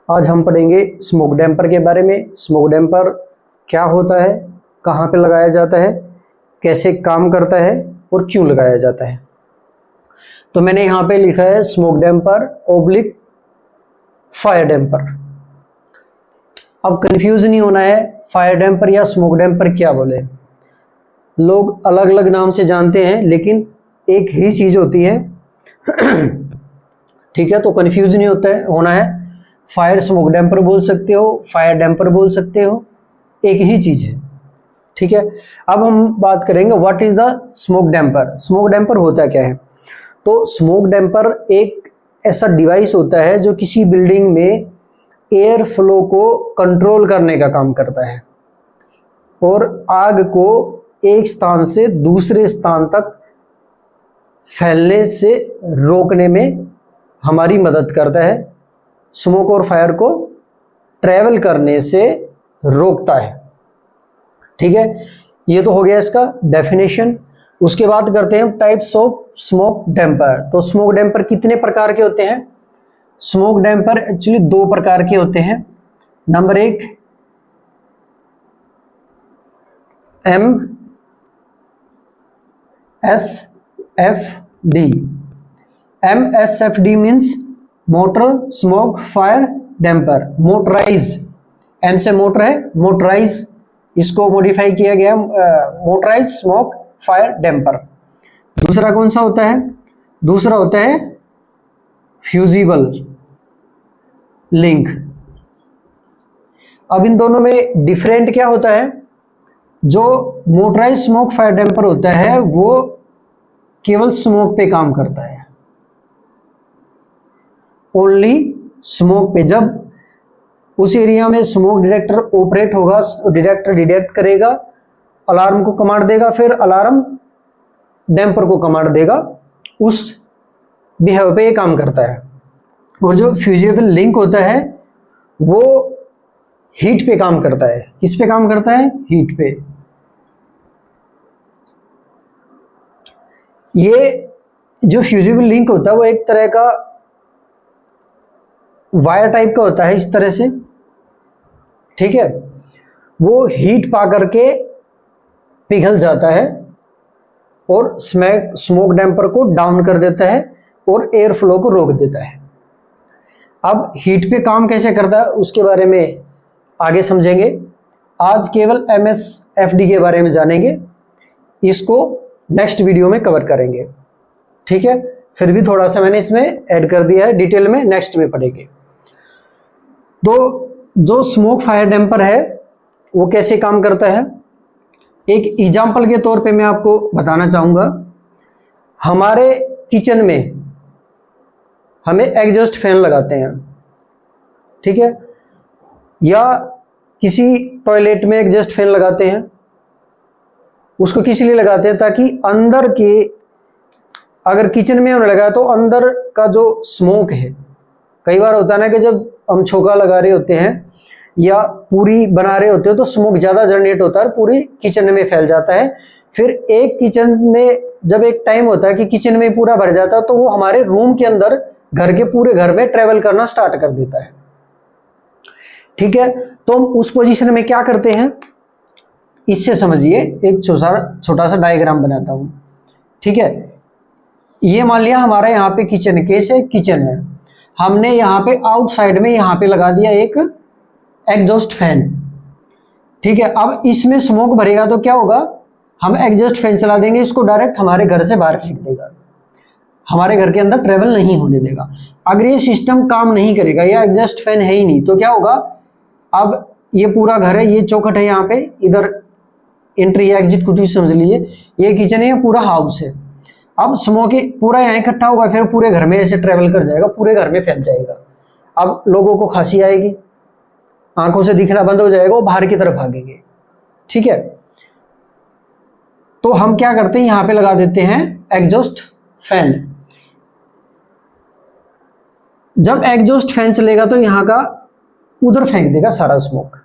आज हम पढ़ेंगे स्मोक डैम्पर के बारे में। स्मोक डैम्पर क्या होता है, कहाँ पे लगाया जाता है, कैसे काम करता है और क्यों लगाया जाता है। तो मैंने यहाँ पे लिखा है smoke damper oblique fire damper. अब कंफ्यूज नहीं होना है, फायर डैम्पर या स्मोक डैम्पर क्या बोले। लोग अलग अलग नाम से जानते हैं लेकिन एक ही चीज होती है। ठीक है, तो कंफ्यूज नहीं होना है। फायर स्मोक डैम्पर बोल सकते हो, फायर डैम्पर बोल सकते हो, एक ही चीज है। ठीक है, अब हम बात करेंगे what is the smoke damper. Smoke damper होता क्या है। तो स्मोक डैम्पर एक ऐसा डिवाइस होता है जो किसी बिल्डिंग में एयर फ्लो को कंट्रोल करने का काम करता है और आग को एक स्थान से दूसरे स्थान तक फैलने से रोकने में हमारी मदद करता है। स्मोक और फायर को ट्रैवल करने से रोकता है। ठीक है, ये तो हो गया इसका डेफिनेशन। उसके बाद करते हैं टाइप्स ऑफ स्मोक डैम्पर। तो स्मोक डैम्पर कितने प्रकार के होते हैं। स्मोक डैम्पर एक्चुअली दो प्रकार के होते हैं। नंबर एक MSFD। MSFD means motor smoke fire damper. Motorize, M से मोटर है, मोटराइज इसको मॉडिफाई किया गया, मोटराइज स्मोक फायर डैम्पर। दूसरा कौन सा होता है, दूसरा होता है फ्यूजिबल लिंक। अब इन दोनों में डिफरेंट क्या होता है। जो मोटराइज स्मोक फायर डैम्पर होता है वो केवल स्मोक पे काम करता है, ओनली स्मोक पे। जब उस एरिया में स्मोक डिटेक्टर ऑपरेट होगा, डिटेक्टर डिटेक्ट करेगा, अलार्म को कमांड देगा, फिर अलार्म डैम्पर को कमांड देगा, उस बिहेव पे ये काम करता है। और जो फ्यूजिबल लिंक होता है वो हीट पे काम करता है। किस पे काम करता है, हीट पे। ये जो फ्यूजिबल लिंक होता है वो एक तरह का वायर टाइप का होता है, इस तरह से। ठीक है, वो हीट पा करके पिघल जाता है और स्मोक डैम्पर को डाउन कर देता है और एयर फ्लो को रोक देता है। अब हीट पे काम कैसे करता है उसके बारे में आगे समझेंगे। आज केवल MSFD के बारे में जानेंगे, इसको नेक्स्ट वीडियो में कवर करेंगे। ठीक है, फिर भी थोड़ा सा मैंने इसमें ऐड कर दिया है, डिटेल में नेक्स्ट में पढ़ेंगे। तो जो स्मोक फायर डैम्पर है वो कैसे काम करता है, एक एग्जाम्पल के तौर पे मैं आपको बताना चाहूँगा। हमारे किचन में हमें एग्जॉस्ट फैन लगाते हैं, ठीक है, या किसी टॉयलेट में एग्जॉस्ट फैन लगाते हैं। उसको किस लिए लगाते हैं, ताकि अंदर के, अगर किचन में हमने लगाया तो अंदर का जो स्मोक है, कई बार होता है ना कि जब हम छोका लगा रहे होते हैं या पूरी बना रहे होते हैं तो स्मोक ज़्यादा जनरेट होता है, पूरी किचन में फैल जाता है। फिर एक किचन में जब एक टाइम होता है कि किचन में पूरा भर जाता है तो वो हमारे रूम के अंदर, घर के पूरे घर में ट्रेवल करना स्टार्ट कर देता है। ठीक है, तो हम उस पोजीशन में क्या करते हैं, इससे समझिए। एक छोटा सा डायग्राम बनाता हूँ। ठीक है, ये मान लिया हमारा यहाँ पे किचन केस है, किचन है। हमने यहाँ पे आउटसाइड में यहाँ पे लगा दिया एक एग्जॉस्ट फैन। ठीक है, अब इसमें स्मोक भरेगा तो क्या होगा, हम एग्जॉस्ट फैन चला देंगे, इसको डायरेक्ट हमारे घर से बाहर फेंक देगा, हमारे घर के अंदर ट्रेवल नहीं होने देगा। अगर ये सिस्टम काम नहीं करेगा, या एग्जॉस्ट फैन है ही नहीं, तो क्या होगा, अब ये पूरा घर है, ये चौखट है, यहाँ पे इधर एंट्री या एग्जिट कुछ भी समझ लीजिए, ये किचन है, ये पूरा हाउस है। अब स्मोक पूरा यहाँ इकट्ठा होगा, फिर पूरे घर में ऐसे ट्रेवल कर जाएगा, पूरे घर में फैल जाएगा। अब लोगों को खांसी आएगी, आंखों से दिखना बंद हो जाएगा, वो बाहर की तरफ भागेंगे। ठीक है, तो हम क्या करते हैं, यहाँ पे लगा देते हैं एग्जॉस्ट फैन। जब एग्जॉस्ट फैन चलेगा तो यहाँ का उधर फेंक देगा सारा स्मोक।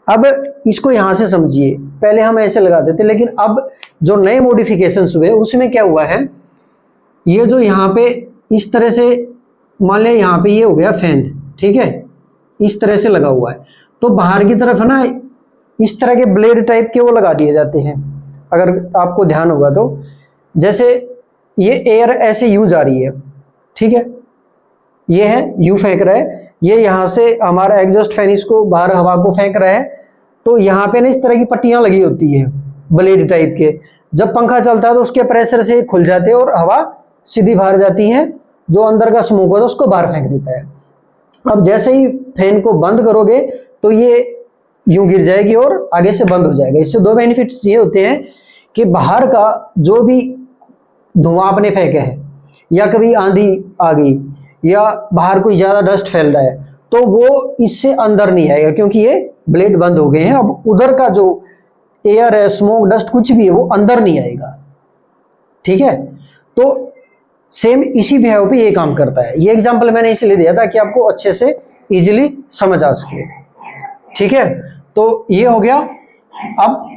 अब इसको यहां से समझिए, पहले हम ऐसे लगा देते, लेकिन अब जो नए मॉडिफिकेशंस हुए उसमें क्या हुआ है, ये जो यहाँ पे इस तरह से मान लिया, यहाँ पे ये हो गया फैन। ठीक है, इस तरह से लगा हुआ है, तो बाहर की तरफ ना इस तरह के ब्लेड टाइप के वो लगा दिए जाते हैं। अगर आपको ध्यान होगा तो जैसे ये एयर ऐसे यूं जा रही है, ठीक है, ये है यूं फेंक रहा है, ये यहाँ से हमारा एग्जॉस्ट फैन इसको बाहर हवा को फेंक रहा है, तो यहाँ पे ना इस तरह की पट्टियां लगी होती है ब्लेड टाइप के। जब पंखा चलता है तो उसके प्रेशर से खुल जाते हैं और हवा सीधी बाहर जाती है, जो अंदर का स्मोक होता है उसको बाहर फेंक देता है। अब जैसे ही फैन को बंद करोगे तो ये यूं गिर जाएगी और आगे से बंद हो जाएगा। इससे दो बेनिफिट्स ये होते हैं कि बाहर का जो भी धुआं आपने फेंका है, या कभी आंधी आ गई, या बाहर कोई ज़्यादा डस्ट फैल रहा है, तो वो इससे अंदर नहीं आएगा क्योंकि ये ब्लेड बंद हो गए हैं। अब उधर का जो एयर है, स्मोक, डस्ट कुछ भी है, वो अंदर नहीं आएगा, ठीक है। तो सेम इसी बिहेव पे ये काम करता है। ये एग्जांपल मैंने इसलिए दिया था कि आपको अच्छे से इजीली समझ आ सके, ठीक है। तो ये हो गया। अब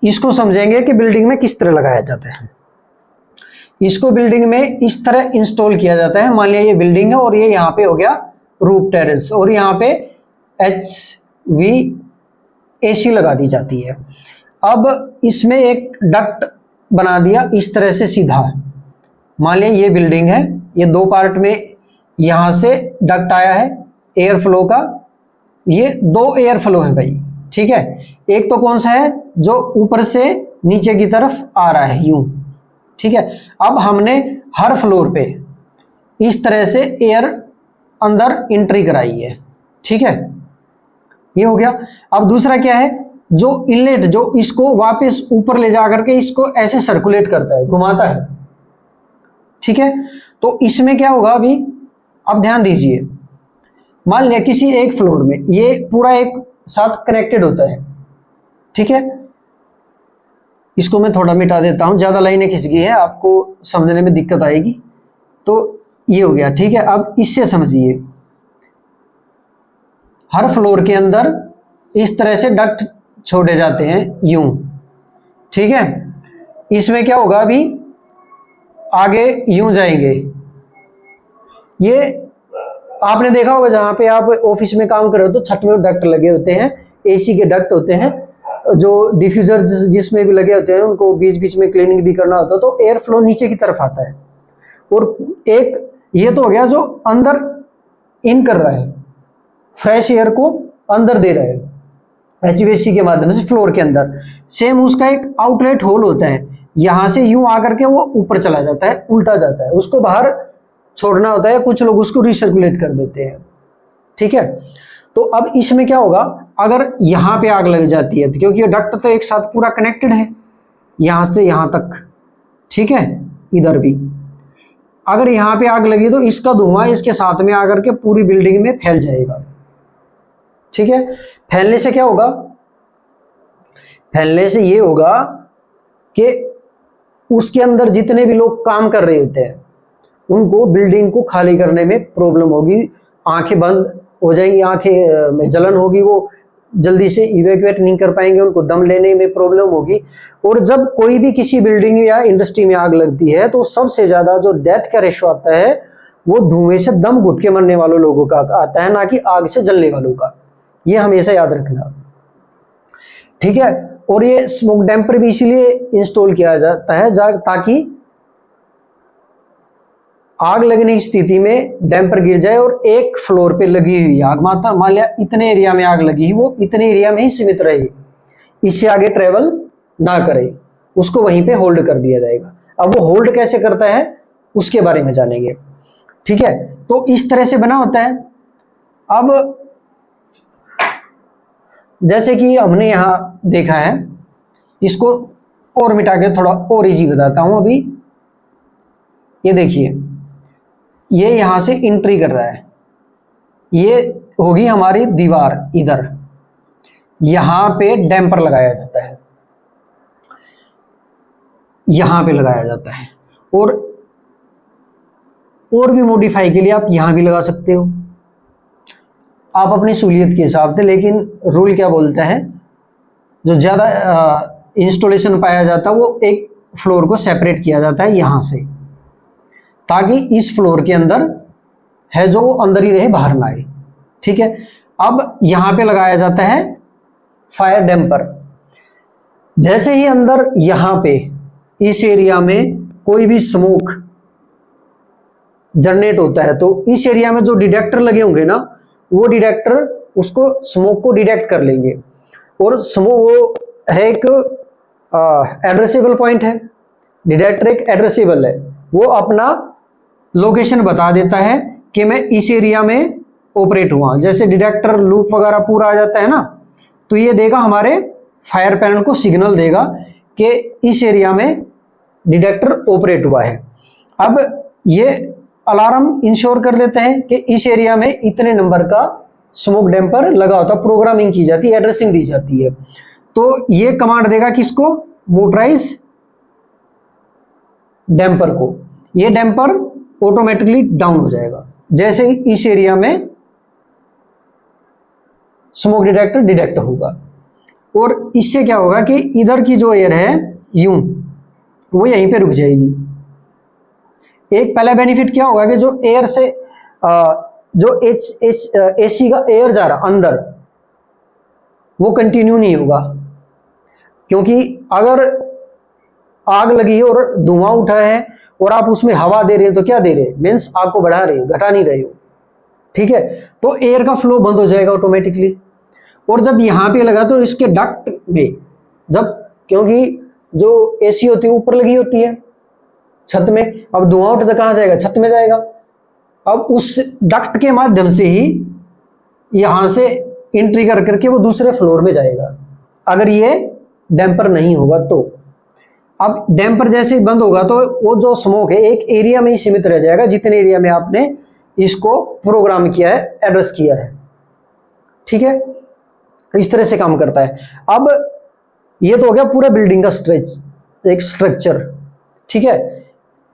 इसको समझेंगे कि बिल्डिंग में किस तरह लगाया जाता है। इसको बिल्डिंग में इस तरह इंस्टॉल किया जाता है। मान लिया ये बिल्डिंग है और ये यहाँ पे हो गया रूफ टेरेस, और यहाँ पे HVAC लगा दी जाती है। अब इसमें एक डक्ट बना दिया इस तरह से सीधा। मान लिया ये बिल्डिंग है, ये दो पार्ट में यहाँ से डक्ट आया है एयर फ्लो का। ये दो एयर फ्लो है भाई, ठीक है। एक तो कौन सा है, जो ऊपर से नीचे की तरफ आ रहा है यूं, ठीक है। अब हमने हर फ्लोर पे इस तरह से एयर अंदर एंट्री कराई है, ठीक है, ये हो गया। अब दूसरा क्या है, जो इनलेट, जो इसको वापस ऊपर ले जा करके इसको ऐसे सर्कुलेट करता है, घुमाता है, ठीक है। तो इसमें क्या होगा, अभी अब ध्यान दीजिए। मान लिया किसी एक फ्लोर में ये पूरा एक साथ कनेक्टेड होता है, ठीक है। इसको मैं थोड़ा मिटा देता हूं, ज्यादा लाइनें खिंच गई है, आपको समझने में दिक्कत आएगी। तो ये हो गया, ठीक है। अब इससे समझिए, हर फ्लोर के अंदर इस तरह से डक्ट छोड़े जाते हैं यूं, ठीक है। इसमें क्या होगा, अभी आगे यूं जाएंगे। ये आपने देखा होगा जहां पे आप ऑफिस में काम कर रहे हो तो छत में डक्ट लगे होते हैं, एसी के डक्ट होते हैं, जो डिफ्यूजर जिसमें भी लगे होते हैं, उनको बीच बीच में क्लीनिंग भी करना होता है, तो एयर फ्लो नीचे की तरफ आता है। और एक ये तो हो गया जो अंदर इन कर रहा है, फ्रेश एयर को अंदर दे रहा है HVAC के माध्यम से फ्लोर के अंदर। सेम उसका एक आउटलेट होल होता है, यहां से यूं आकर के वो ऊपर चला जाता है, उल्टा जाता है, उसको बाहर छोड़ना होता है, कुछ लोग उसको रिसर्कुलेट कर देते हैं, ठीक है। तो अब इसमें क्या होगा, अगर यहाँ पे आग लग जाती है, तो क्योंकि ये डक्ट तो एक साथ पूरा कनेक्टेड है यहाँ से यहाँ तक, ठीक है, इधर भी अगर यहाँ पे आग लगी तो इसका धुआं इसके साथ में आकर के पूरी बिल्डिंग में फैल जाएगा, ठीक है। फैलने से क्या होगा, फैलने से ये होगा कि उसके अंदर जितने भी लोग काम कर रहे होते हैं उनको बिल्डिंग को खाली करने में प्रॉब्लम होगी, आंखें बंद हो जाएंगी, आंखें में जलन होगी, वो जल्दी से इवैक्यूएट नहीं कर पाएंगे, उनको दम लेने में प्रॉब्लम होगी। और जब कोई भी किसी बिल्डिंग या इंडस्ट्री में आग लगती है तो सबसे ज़्यादा जो डेथ का रेशो आता है वो धुएं से दम घुट के मरने वालों लोगों का आता है, ना कि आग से जलने वालों का। ये हमेशा याद रखना, ठीक है। और ये स्मोक डैम्पर भी इसीलिए इंस्टॉल किया जाता है ताकि आग लगने की स्थिति में डैम्पर गिर जाए और एक फ्लोर पे लगी हुई आग, माता मान लिया इतने एरिया में आग लगी, वो इतने एरिया में ही सीमित रहे, इससे आगे ट्रेवल ना करे, उसको वहीं पे होल्ड कर दिया जाएगा। अब वो होल्ड कैसे करता है उसके बारे में जानेंगे, ठीक है। तो इस तरह से बना होता है। अब जैसे कि हमने यहाँ देखा है, इसको और मिटा के थोड़ा और इजी बताता हूं। अभी ये देखिए, ये यहां से एंट्री कर रहा है, ये होगी हमारी दीवार, इधर यहां पे डैम्पर लगाया जाता है, यहां पे लगाया जाता है, और भी मॉडिफाई के लिए आप यहां भी लगा सकते हो, आप अपनी सहूलियत के हिसाब से। लेकिन रूल क्या बोलता है, जो ज़्यादा इंस्टॉलेशन पाया जाता है वो एक फ्लोर को सेपरेट किया जाता है यहाँ से, ताकि इस फ्लोर के अंदर है जो वो अंदर ही रहे, बाहर ना आए, ठीक है। अब यहां पे लगाया जाता है फायर डैम्पर। जैसे ही अंदर यहां पे इस एरिया में कोई भी स्मोक जनरेट होता है तो इस एरिया में जो डिटेक्टर लगे होंगे ना, वो डिटेक्टर उसको स्मोक को डिटेक्ट कर लेंगे। और स्मोक वो है एक एड्रेसेबल पॉइंट है, डिटेक्टर एक एड्रेसेबल है, वो अपना लोकेशन बता देता है कि मैं इस एरिया में ऑपरेट हुआ। जैसे डिटेक्टर लूप वगैरह पूरा आ जाता है ना, तो ये देगा हमारे फायर पैनल को सिग्नल देगा कि इस एरिया में डिटेक्टर ऑपरेट हुआ है। अब ये अलार्म इंश्योर कर देता है कि इस एरिया में इतने नंबर का स्मोक डैम्पर लगा होता, प्रोग्रामिंग की जाती है, एड्रेसिंग दी जाती है। तो ये कमांड देगा किसको, मोटराइज डैम्पर को। ये डैम्पर ऑटोमेटिकली डाउन हो जाएगा जैसे ही इस एरिया में स्मोक डिटेक्टर डिटेक्ट होगा। और इससे क्या होगा कि इधर की जो एयर है यूं, वो यहीं पे रुक जाएगी। एक पहला बेनिफिट क्या होगा कि जो एयर से जो एसी का एयर जा रहा अंदर, वो कंटिन्यू नहीं होगा। क्योंकि अगर आग लगी है और धुआं उठा है और आप उसमें हवा दे रहे हैं तो क्या दे रहे हैं, मीन्स आग को बढ़ा रहे हो, घटा नहीं रहे हो, ठीक है। तो एयर का फ्लो बंद हो जाएगा ऑटोमेटिकली। और जब यहाँ पे लगा तो इसके डक्ट में जब, क्योंकि जो एसी होती है ऊपर लगी होती है छत में, अब धुआं उठता कहाँ जाएगा, छत में जाएगा। अब उस डक्ट के माध्यम से ही यहां से एंट्री कर करके वो दूसरे फ्लोर में जाएगा, अगर ये डैम्पर नहीं होगा तो। अब डैम्पर जैसे ही बंद होगा तो वो जो स्मोक है एक एरिया में ही सीमित रह जाएगा, जितने एरिया में आपने इसको प्रोग्राम किया है, एड्रेस किया है, ठीक है। इस तरह से काम करता है। अब ये तो हो गया पूरा बिल्डिंग का एक स्ट्रक्चर, ठीक है।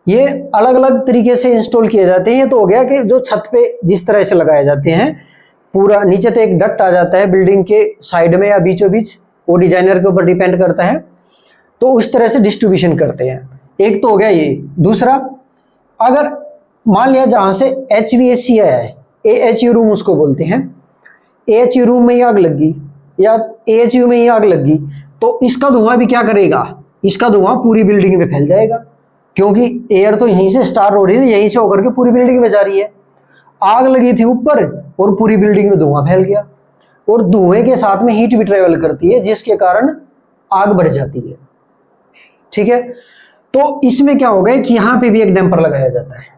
ये अलग अलग तरीके से इंस्टॉल किए जाते हैं। ये तो हो गया कि जो छत पे जिस तरह से लगाए जाते हैं, पूरा नीचे तो एक डक्ट आ जाता है बिल्डिंग के साइड में या बीचों बीच, वो डिजाइनर के ऊपर डिपेंड करता है, तो उस तरह से डिस्ट्रीब्यूशन करते हैं। एक तो हो गया ये। दूसरा, अगर मान लिया जहां से HVAC आया है, AHU रूम उसको बोलते हैं, AHU रूम में ही आग लगी या AHU में ही आग लगी, तो इसका धुआं भी क्या करेगा, इसका धुआं पूरी बिल्डिंग में फैल जाएगा, क्योंकि एयर तो यहीं से स्टार्ट हो रही है, यहीं से होकर के पूरी बिल्डिंग में जा रही है। आग लगी थी ऊपर और पूरी बिल्डिंग में धुआं फैल गया, और धुएं के साथ में हीट भी ट्रेवल करती है, जिसके कारण आग बढ़ जाती है, ठीक है। तो इसमें क्या होगा कि यहां पे भी एक डैम्पर लगाया जाता है।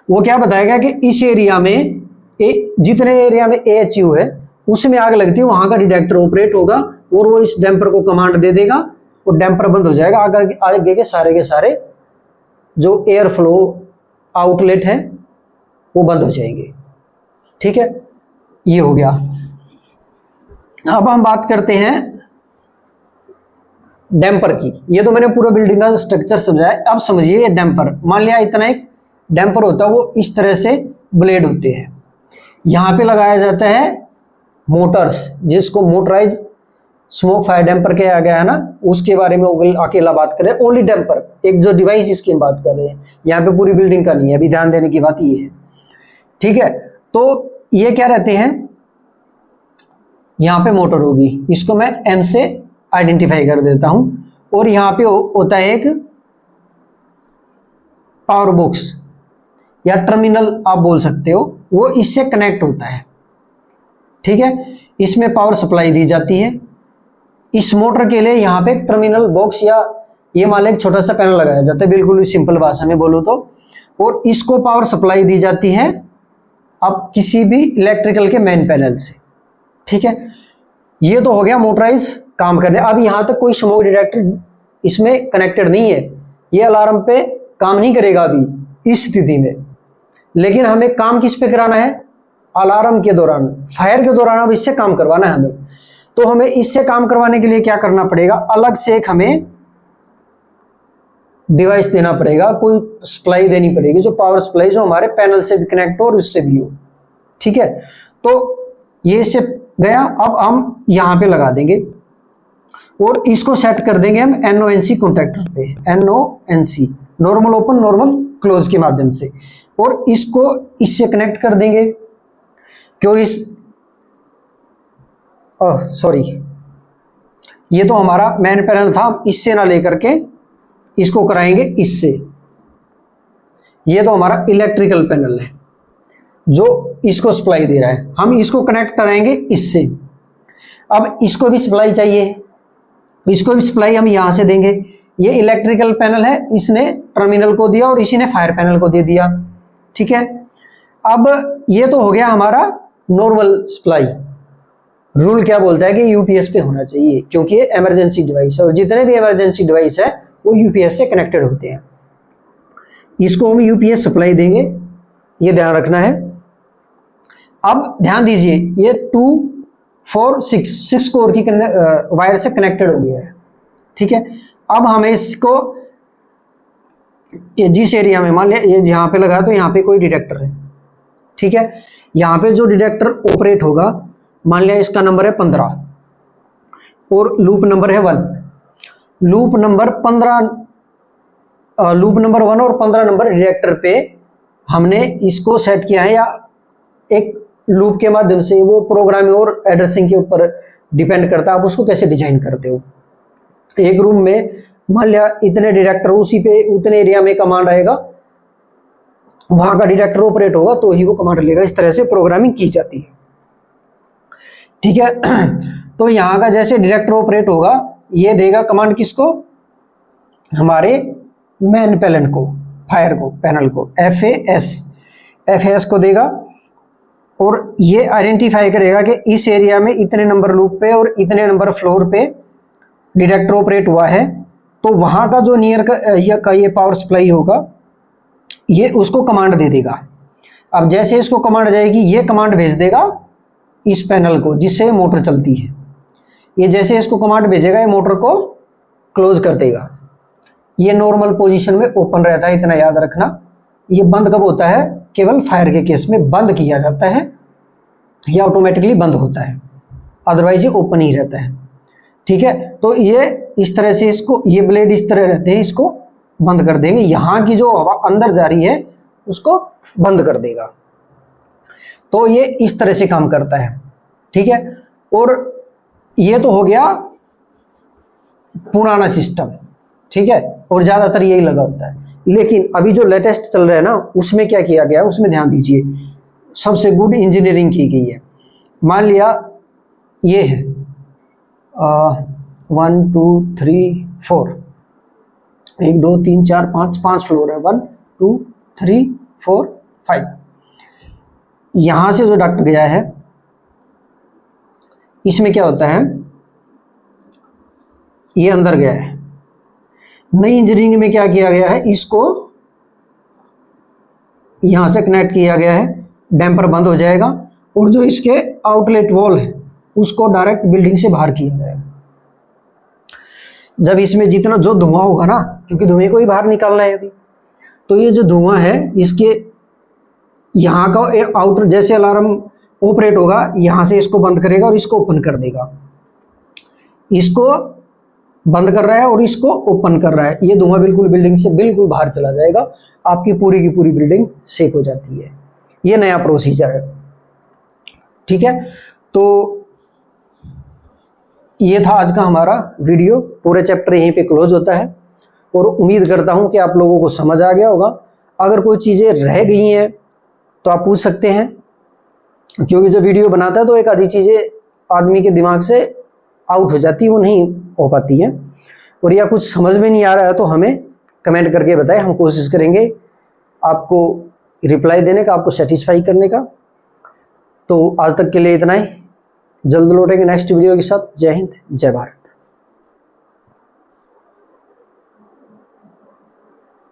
वो क्या बताएगा कि इस एरिया में जितने एरिया में AHU है उसमें आग लगती है, वहां का डिटेक्टर ऑपरेट होगा और वो इस डैम्पर को कमांड दे देगा और डैम्पर बंद हो जाएगा। आगे के सारे जो एयर फ्लो आउटलेट है वो बंद हो जाएंगे, ठीक है। ये हो गया। अब हम बात करते हैं डैम्पर की। ये तो मैंने पूरा बिल्डिंग का स्ट्रक्चर समझाया। अब समझिए ये डैम्पर, मान लिया इतना एक डैम्पर होता है, वो इस तरह से ब्लेड होते हैं, यहाँ पे लगाया जाता है मोटर्स, जिसको मोटराइज स्मोक फायर डैम्पर के आ गया है ना, उसके बारे में अकेला बात कर रहे हैं। ओनली डैम्पर, एक जो डिवाइस जिसकी हम बात कर रहे हैं, यहाँ पे पूरी बिल्डिंग का नहीं है, अभी ध्यान देने की बात ये है, ठीक है। तो ये क्या रहते हैं, यहाँ पे मोटर होगी, इसको मैं M से आइडेंटिफाई कर देता हूं, और यहाँ पे होता है एक पावर बॉक्स या टर्मिनल आप बोल सकते हो, वो इससे कनेक्ट होता है, ठीक है। इसमें पावर सप्लाई दी जाती है। इस मोटर के लिए यहाँ पे टर्मिनल बॉक्स या ये मान लें एक छोटा सा पैनल लगाया जाता है, बिल्कुल सिंपल भाषा में बोलूँ तो, और इसको पावर सप्लाई दी जाती है अब किसी भी इलेक्ट्रिकल के मेन पैनल से, ठीक है। ये तो हो गया मोटराइज काम करने। अब यहाँ तक कोई स्मोक डिटेक्टर इसमें कनेक्टेड नहीं है, ये अलार्म पे काम नहीं करेगा अभी इस स्थिति में, लेकिन हमें काम किस पे कराना है, अलार्म के दौरान, फायर के दौरान अब इससे काम करवाना है हमें। तो हमें इससे काम करवाने के लिए क्या करना पड़ेगा, अलग से एक हमें डिवाइस देना पड़ेगा, कोई सप्लाई देनी पड़ेगी, जो पावर सप्लाई जो हमारे पैनल से भी कनेक्ट हो और उससे भी हो, ठीक है। तो ये इससे गया। अब हम यहाँ पे लगा देंगे और इसको सेट कर देंगे हम NONC कॉन्टैक्टर पे, NONC normal open normal close के माध्यम से, और इसको इससे कनेक्ट कर देंगे। क्यों इस सॉरी, ये तो हमारा मेन पैनल था, हम इससे ना लेकर के इसको कराएंगे इससे। ये तो हमारा इलेक्ट्रिकल पैनल है जो इसको सप्लाई दे रहा है, हम इसको कनेक्ट कराएंगे इससे। अब इसको भी सप्लाई चाहिए, इसको भी सप्लाई हम यहां से देंगे। ये इलेक्ट्रिकल पैनल है, इसने टर्मिनल को दिया और इसी ने फायर पैनल को दे दिया, ठीक है। अब ये तो हो गया हमारा नॉर्मल सप्लाई। रूल क्या बोलता है कि यूपीएस पे होना चाहिए, क्योंकि ये इमरजेंसी डिवाइस है और जितने भी इमरजेंसी डिवाइस है वो यूपीएस से कनेक्टेड होते हैं। इसको हम यूपीएस सप्लाई देंगे, ये ध्यान रखना है। अब ध्यान दीजिए, ये 2 4 6 कोर की वायर से कनेक्टेड हो गया है, ठीक है। अब हमें इसको ये जिस एरिया में, मान लिया ये यहाँ पे लगा तो यहाँ पे कोई डिटेक्टर है, ठीक है। यहाँ पे जो डिटेक्टर ऑपरेट होगा, मान लिया इसका नंबर है 15 और लूप नंबर है 1। लूप नंबर 1 और 15 नंबर डिटेक्टर पे हमने इसको सेट किया है, या एक लूप के माध्यम से। वो प्रोग्रामिंग और एड्रेसिंग के ऊपर डिपेंड करता है, आप उसको कैसे डिजाइन करते हो। एक रूम में मान लिया इतने डिटेक्टर, उसी पे उतने एरिया में कमांड आएगा, वहां का डिटेक्टर ऑपरेट होगा तो ही वो कमांड लेगा। इस तरह से प्रोग्रामिंग की जाती है, ठीक है। तो यहाँ का जैसे डिटेक्टर ऑपरेट होगा, ये देगा कमांड किसको, हमारे मेन पैनल को, फायर को, पैनल को, FAS को देगा। और ये आइडेंटिफाई करेगा कि इस एरिया में इतने नंबर लूप पे और इतने नंबर फ्लोर पे डिटेक्टर ऑपरेट हुआ है, तो वहां का जो नियर का ये पावर सप्लाई होगा, ये उसको कमांड दे देगा। अब जैसे इसको कमांड जाएगी, ये कमांड भेज देगा इस पैनल को जिससे मोटर चलती है। ये जैसे इसको कमांड भेजेगा, ये मोटर को क्लोज कर देगा। ये नॉर्मल पोजीशन में ओपन रहता है, इतना याद रखना। ये बंद कब होता है, केवल फायर के केस में बंद किया जाता है, या ऑटोमेटिकली बंद होता है, अदरवाइज ये ओपन ही रहता है, ठीक है। तो ये इस तरह से, इसको ये ब्लेड इस तरह रहते हैं, इसको बंद कर देंगे। यहाँ की जो हवा अंदर जा रही है उसको बंद कर देगा। तो ये इस तरह से काम करता है, ठीक है। और ये तो हो गया पुराना सिस्टम, ठीक है, और ज़्यादातर यही लगा होता है। लेकिन अभी जो लेटेस्ट चल रहा है ना, उसमें क्या किया गया, उसमें ध्यान दीजिए, सबसे गुड इंजीनियरिंग की गई है। मान लिया ये है 1 2 3 4, 1 2 3 4 5 फ्लोर है, 1 2 3 4 5। यहां से जो डक्ट गया है, इसमें क्या होता है, ये अंदर गया है। नई इंजीनियरिंग में क्या किया गया है, इसको यहां से कनेक्ट किया गया है, डैम्पर बंद हो जाएगा, और जो इसके आउटलेट वॉल है उसको डायरेक्ट बिल्डिंग से बाहर किया जाएगा। जब इसमें जितना जो धुआं होगा ना, क्योंकि धुएं को ही बाहर निकालना है अभी, तो ये जो धुआं है इसके यहाँ का आउटर, जैसे अलार्म ऑपरेट होगा, यहाँ से इसको बंद करेगा और इसको ओपन कर देगा। इसको बंद कर रहा है और इसको ओपन कर रहा है, ये धुआं बिल्कुल बिल्डिंग से बिल्कुल बाहर चला जाएगा, आपकी पूरी की पूरी बिल्डिंग सेफ हो जाती है। ये नया प्रोसीजर है, ठीक है। तो ये था आज का हमारा वीडियो, पूरे चैप्टर यहीं पे क्लोज होता है, और उम्मीद करता हूं कि आप लोगों को समझ आ गया होगा। अगर कोई चीज़ें रह गई हैं तो आप पूछ सकते हैं, क्योंकि जब वीडियो बनाता है तो एक आधी चीज़ें आदमी के दिमाग से आउट हो जाती है, वो नहीं हो पाती है, और या कुछ समझ में नहीं आ रहा है तो हमें कमेंट करके बताएं, हम कोशिश करेंगे आपको रिप्लाई देने का, आपको सेटिस्फाई करने का। तो आज तक के लिए इतना ही, जल्द लौटेंगे नेक्स्ट वीडियो के साथ। जय हिंद, जय भारत।